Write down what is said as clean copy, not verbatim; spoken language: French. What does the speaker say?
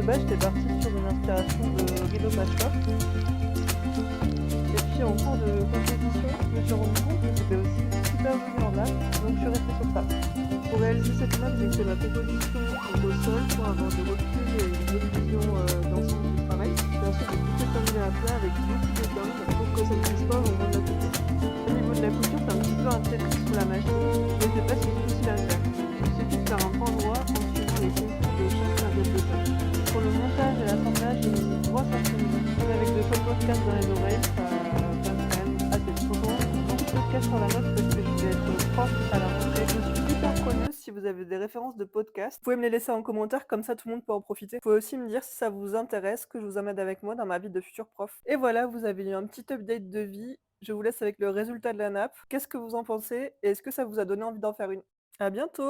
base, j'étais partie sur une inspiration de Rido Pascoe. Et puis en cours de composition, je me suis rendu compte que c'était aussi super joli en nappe, donc je suis restée sur ça. Pour réaliser cette nappe, j'ai fait ma composition au sol pour avoir du recul et une vision d'ensemble du travail. Puis ensuite, j'ai tout fait terminer à plat avec beaucoup de bain pour que ça ne puisse pas au moment de la couture. Au niveau de la couture, c'est un petit peu un Tetris sous la machine, mais c'est pas si difficile à faire. Il suffit de faire un point droit en suivant les contours de chaque serviette de sol. Pour le montage et l'assemblage, j'ai mis 3 cm. Mais avec de faux podcasts dans les oreilles, ça passe quand même assez vite. Donc un petit podcast sur la note parce que je vais être prof à la rentrée. Je suis hyper preneuse si vous avez des références de podcasts. Vous pouvez me les laisser en commentaire, comme ça tout le monde peut en profiter. Vous pouvez aussi me dire si ça vous intéresse, que je vous emmène avec moi dans ma vie de futur prof. Et voilà, vous avez eu un petit update de vie. Je vous laisse avec le résultat de la nappe. Qu'est-ce que vous en pensez et est-ce que ça vous a donné envie d'en faire une? À bientôt!